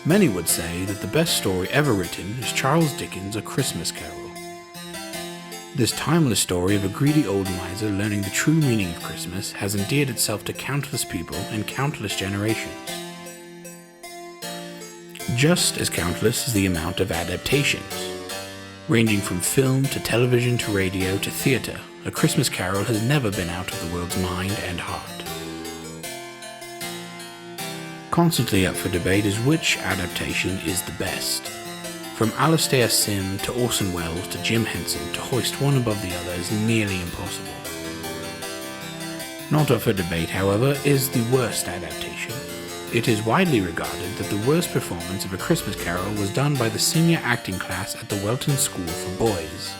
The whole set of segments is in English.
Many would say that the best story ever written is Charles Dickens' A Christmas Carol. This timeless story of a greedy old miser learning the true meaning of Christmas has endeared itself to countless people and countless generations. Just as countless is the amount of adaptations. Ranging from film to television to radio to theatre, A Christmas Carol has never been out of the world's mind and heart. Constantly up for debate is which adaptation is the best. From Alastair Sim to Orson Welles to Jim Henson, to hoist one above the other is nearly impossible. Not up for debate, however, is the worst adaptation. It is widely regarded that the worst performance of A Christmas Carol was done by the senior acting class at the Welton School for Boys.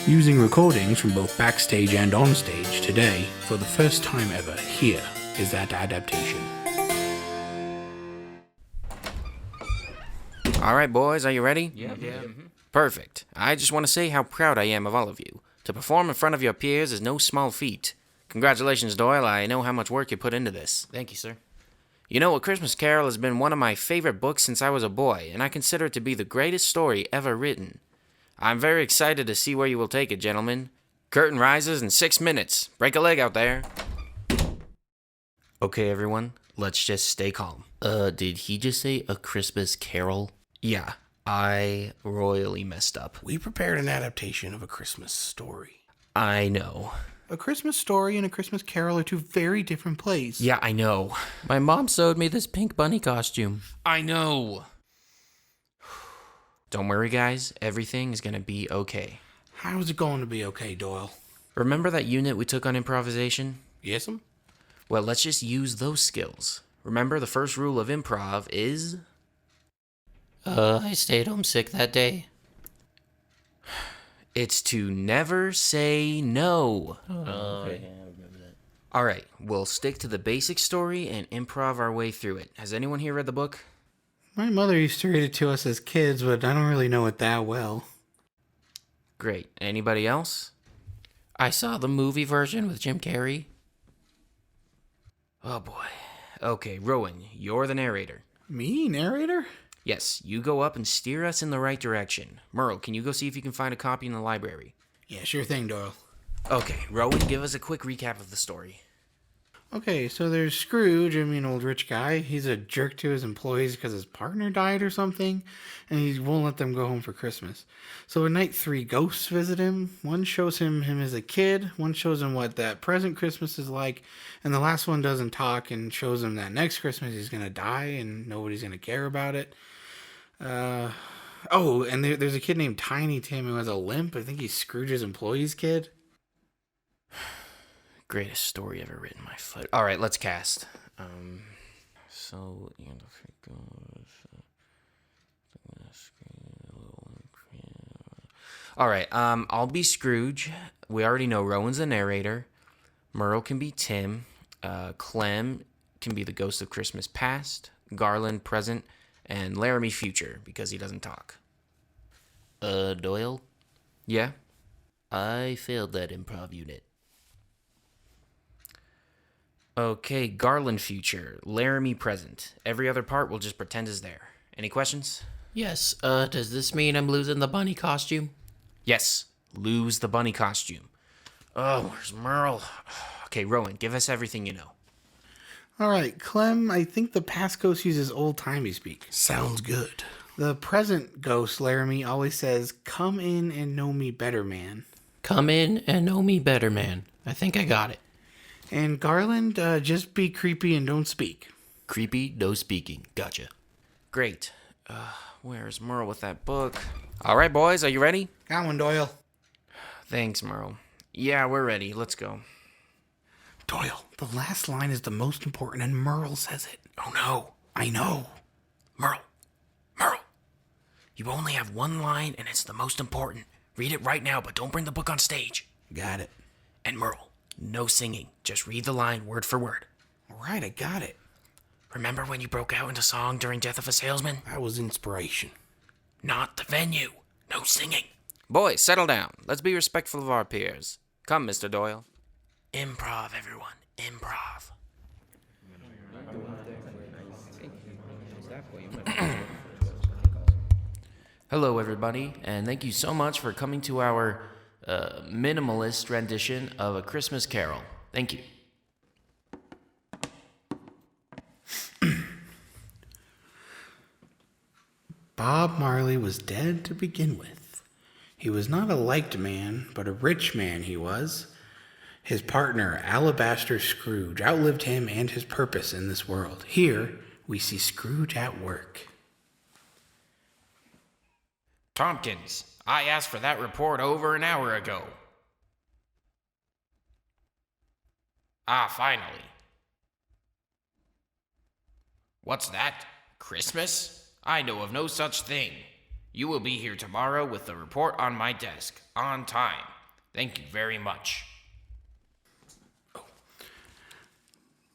Using recordings from both backstage and onstage today, for the first time ever, here is that adaptation. All right, boys, are you ready? Yeah. Perfect. I just want to say how proud I am of all of you. To perform in front of your peers is no small feat. Congratulations, Doyle. I know how much work you put into this. Thank you, sir. You know, A Christmas Carol has been one of my favorite books since I was a boy, and I consider it to be the greatest story ever written. I'm very excited to see where you will take it, gentlemen. Curtain rises in 6 minutes. Break a leg out there. Okay, everyone, let's just stay calm. Did he just say A Christmas Carol? Yeah, I royally messed up. We prepared an adaptation of A Christmas Story. I know. A Christmas Story and A Christmas Carol are two very different plays. Yeah, I know. My mom sewed me this pink bunny costume. I know. Don't worry, guys. Everything is gonna be okay. How's it going to be okay, Doyle? Remember that unit we took on improvisation? Yes'm? Well, let's just use those skills. Remember, the first rule of improv is... I stayed home sick that day. It's to never say no. Okay. All right, we'll stick to the basic story and improv our way through it. Has anyone here read the book? My mother used to read it to us as kids, but I don't really know it that well. Great. Anybody else? I saw the movie version with Jim Carrey. Oh boy. Okay, Rowan, you're the narrator. Me, narrator? Yes, you go up and steer us in the right direction. Merle, can you go see if you can find a copy in the library? Yeah, sure thing, Doyle. Okay, Rowan, give us a quick recap of the story. Okay, so there's Scrooge, an old rich guy. He's a jerk to his employees because his partner died or something, and he won't let them go home for Christmas. So at night, 3 ghosts visit him. One shows him as a kid, one shows him what that present Christmas is like, and the last one doesn't talk and shows him that next Christmas he's going to die and nobody's going to care about it. And there's a kid named Tiny Tim who has a limp. I think he's Scrooge's employee's kid. Greatest story ever written, my foot. All right, let's cast. All right, I'll be Scrooge. We already know Rowan's the narrator. Merle can be Tim. Clem can be the ghost of Christmas past. Garland present. And Laramie future, because he doesn't talk. Doyle? Yeah? I failed that improv unit. Okay, Garland future, Laramie present. Every other part we'll just pretend is there. Any questions? Yes, does this mean I'm losing the bunny costume? Yes, lose the bunny costume. Oh, where's Merle? Okay, Rowan, give us everything you know. All right, Clem, I think the past ghost uses old-timey speak. Sounds good. The present ghost, Laramie, always says, "Come in and know me better, man." Come in and know me better, man. I think I got it. And Garland, just be creepy and don't speak. Creepy, no speaking. Gotcha. Great. Where's Merle with that book? All right, boys, are you ready? Got one, Doyle. Thanks, Merle. Yeah, we're ready. Let's go. Doyle, the last line is the most important, and Merle says it. Oh, no. I know. Merle. You only have one line, and it's the most important. Read it right now, but don't bring the book on stage. Got it. And Merle, no singing. Just read the line word for word. All right, I got it. Remember when you broke out into song during Death of a Salesman? That was inspiration. Not the venue. No singing. Boys, settle down. Let's be respectful of our peers. Come, Mr. Doyle. Improv, everyone. Improv. Hello, everybody, and thank you so much for coming to our minimalist rendition of A Christmas Carol. Thank you. Bob Marley was dead to begin with. He was not a liked man, but a rich man he was. His partner, Alabaster Scrooge, outlived him and his purpose in this world. Here, we see Scrooge at work. Tompkins, I asked for that report over an hour ago. Finally. What's that? Christmas? I know of no such thing. You will be here tomorrow with the report on my desk, on time. Thank you very much.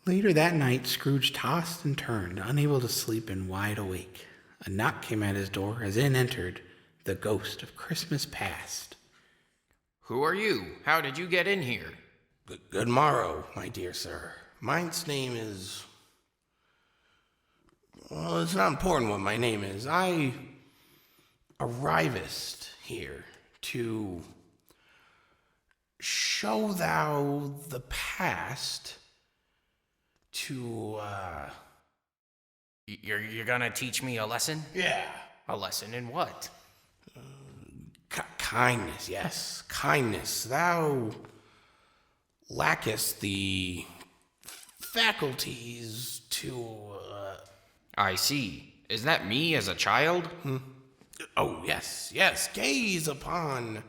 Later that night, Scrooge tossed and turned, unable to sleep and wide awake. A knock came at his door as in entered the ghost of Christmas past. Who are you? How did you get in here? Good morrow, my dear sir. Mine's name is... Well, it's not important what my name is. I arrivest here to show thou the past to, You're gonna teach me a lesson? Yeah. A lesson in what? Kindness, yes. Kindness. Thou lackest the faculties to, I see. Is that me as a child? Oh, yes, yes. Gaze upon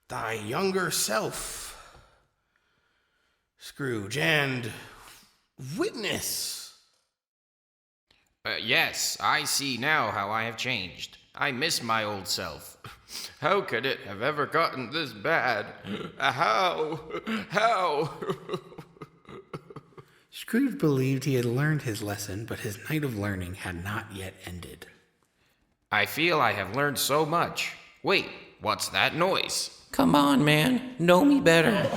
thy younger self, Scrooge, and witness. Yes, I see now how I have changed. I miss my old self. How could it have ever gotten this bad? How? Scrooge believed he had learned his lesson, but his night of learning had not yet ended. I feel I have learned so much. Wait, what's that noise? Come on, man. Know me better.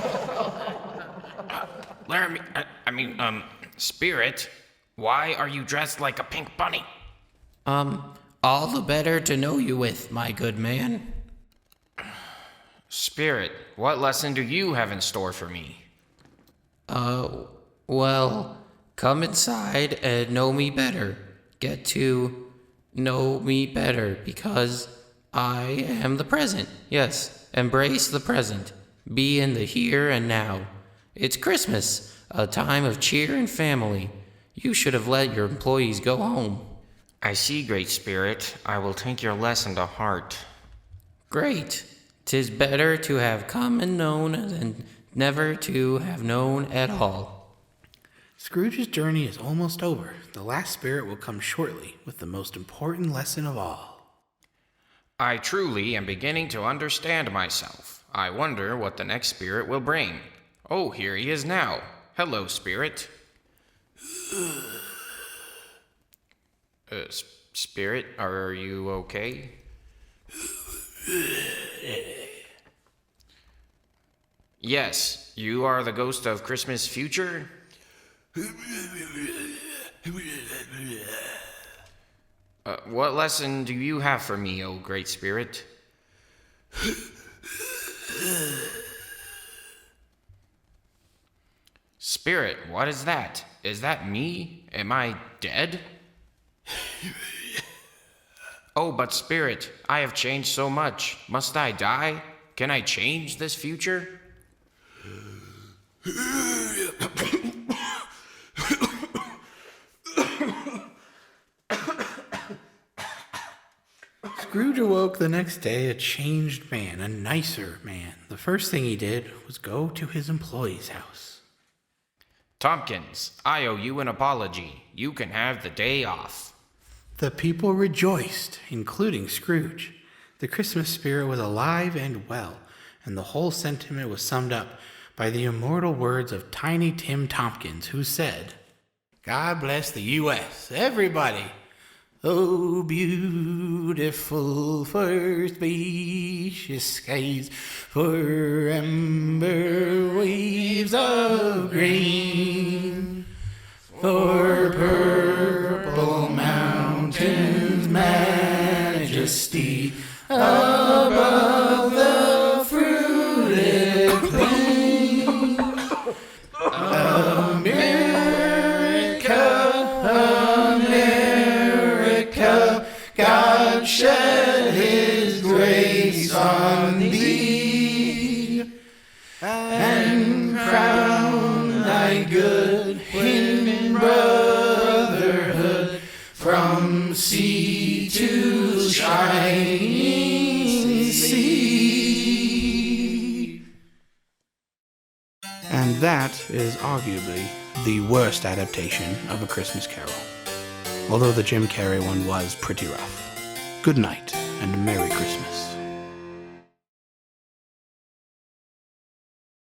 Spirit, why are you dressed like a pink bunny? All the better to know you with, my good man. Spirit, what lesson do you have in store for me? Well, come inside and know me better. Get to know me better because I am the present. Yes, embrace the present. Be in the here and now. It's Christmas, a time of cheer and family. You should have let your employees go home. I see, Great Spirit. I will take your lesson to heart. Great. 'Tis better to have come and known than never to have known at all. Scrooge's journey is almost over. The last spirit will come shortly with the most important lesson of all. I truly am beginning to understand myself. I wonder what the next spirit will bring. Oh, here he is now. Hello, Spirit. Spirit, are you okay? Yes, you are the ghost of Christmas future? What lesson do you have for me, O Great Spirit? Spirit, what is that? Is that me? Am I dead? Oh, but Spirit, I have changed so much. Must I die? Can I change this future? Scrooge awoke the next day a changed man, a nicer man. The first thing he did was go to his employee's house. Tompkins, I owe you an apology. You can have the day off. The people rejoiced, including Scrooge. The Christmas spirit was alive and well, and the whole sentiment was summed up by the immortal words of Tiny Tim Tompkins, who said, "God bless the U.S., everybody. Oh, beautiful for spacious skies, for amber waves of green, for purple mountains America, God shed his grace on thee, and crown thy good in brotherhood, from sea to shining sea. And that is arguably the worst adaptation of A Christmas Carol, although the Jim Carrey one was pretty rough. Good night and Merry Christmas.